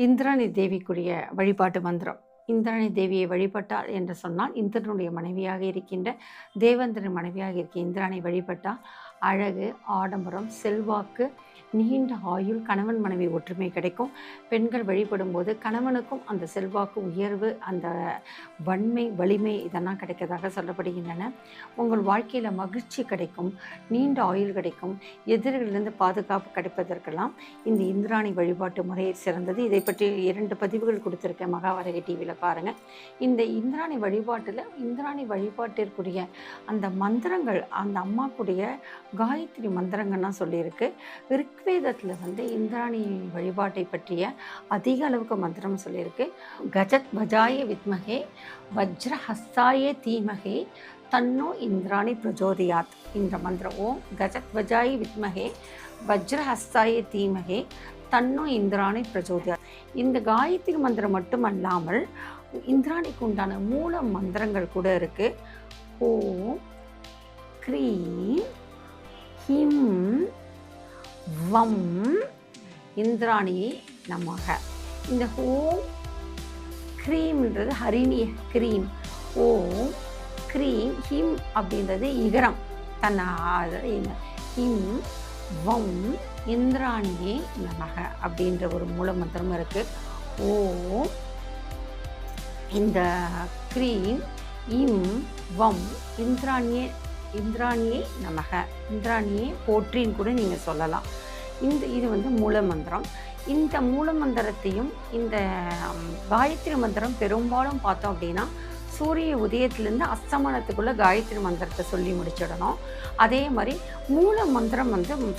இந்திராணி தேவிக்குரிய வழிபாட்டு மந்திரம். இந்திராணி தேவியை வழிபட்டால் என்று சொன்னால், இந்திரனுடைய மனைவியாக இருக்கின்ற தேவேந்திரன் மனைவியாக இருக்க இந்திராணி வழிபட்டால் அழகு, ஆடம்பரம், செல்வாக்கு, நீண்ட ஆயுள், கணவன் மனைவி ஒற்றுமை கிடைக்கும். பெண்கள் வழிபடும் போது கணவனுக்கும் அந்த செல்வாக்கு, உயர்வு, அந்த வன்மை, வலிமை இதெல்லாம் கிடைக்கிறதாக சொல்லப்படுகின்றன. உங்கள் வாழ்க்கையில் மகிழ்ச்சி கிடைக்கும், நீண்ட ஆயுள் கிடைக்கும், எதிரிகளிலிருந்து பாதுகாப்பு கிடைப்பதற்கெல்லாம் இந்த இந்திராணி வழிபாட்டு முறை சிறந்தது. இதை பற்றி 2 பதிவுகள் கொடுத்துருக்கேன் மகாவரகை டிவியில் பாருங்கள். இந்த இந்திராணி வழிபாட்டிற்குரிய அந்த மந்திரங்கள், அந்த அம்மாக்குடைய காயத்ரி மந்திரங்கள்லாம் சொல்லியிருக்கு. ரிக்வேதத்தில் இந்திராணி வழிபாட்டை பற்றிய அதிக அளவுக்கு மந்திரம் சொல்லியிருக்கு. கஜத் வஜாய வித்மகே வஜ்ரஹஸ்தாய தீமகே தன்னோ இந்திராணி பிரஜோதயாத். இந்த மந்திரம் ஓம் கஜத் வஜாய வித்மகே வஜ்ரஹஸ்தாய தீமகே தன்னோ இந்திராணி பிரஜோதயாத். இந்த காயத்ரி மந்திரம் மட்டுமல்லாமல் இந்திராணிக்கு உண்டான மூல மந்திரங்கள் கூட இருக்குது. ஓம் க்ரீம் ஹிம் வம் இந்திராணியை நமக. இந்த ஓம் க்ரீம்ன்றது ஹரிணி க்ரீம். ஓம் க்ரீம் ஹிம் அப்படின்றது இகரம் ஹிம் வம் இந்திராணியே நமக அப்படின்ற ஒரு மூல மந்திரம் இருக்குது. ஓம் இந்த க்ரீம் இம் வம் இந்திராணியே நமக, இந்திராணியே போற்றின்னு கூட நீங்கள் சொல்லலாம். இது மூல மந்திரம். இந்த மூல மந்திரத்தையும் இந்த காயத்ரி மந்திரம் பெரும்பாலும் பார்த்தோம் அப்படின்னா சூரிய உதயத்திலேருந்து அஸ்தமனத்துக்குள்ளே காயத்ரி மந்திரத்தை சொல்லி முடிச்சிடணும். அதே மாதிரி மூல மந்திரம்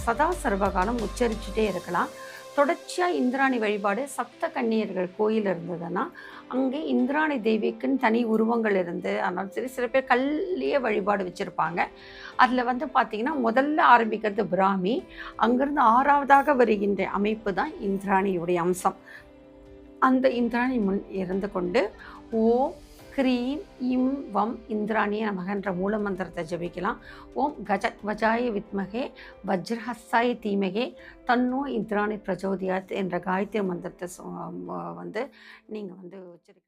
சதா சர்வகாலம் உச்சரிச்சுட்டே இருக்கலாம். தொடர்ச்சியாக இந்திராணி வழிபாடு சப்த கன்னியர்கள் கோயில் இருந்ததுன்னா அங்கே இந்திராணி தேவிக்குன்னு தனி உருவங்கள் இருந்து, அதனால சரி சில பேர் கல்லையே வழிபாடு வச்சுருப்பாங்க. அதில் பார்த்திங்கன்னா முதல்ல ஆரம்பிக்கிறது பிராமி, அங்கேருந்து 6வதாக வருகின்ற அமைப்பு தான் இந்திராணியுடைய அம்சம். அந்த இந்திராணி முன் இருந்து கொண்டு ஓம் க்ரீம் இம் வம் இந்திராணியே நமகன்ற மூல மந்திரத்தை ஜபிக்கலாம். ஓம் கஜத் வஜாய வித்மகே வஜ்ரஹஸ்தாய தீமகே தன்னோ இந்திராணி பிரஜோதியாத் என்ற காயத்ரி மந்திரத்தை நீங்கள் வச்சிருக்கலாம்.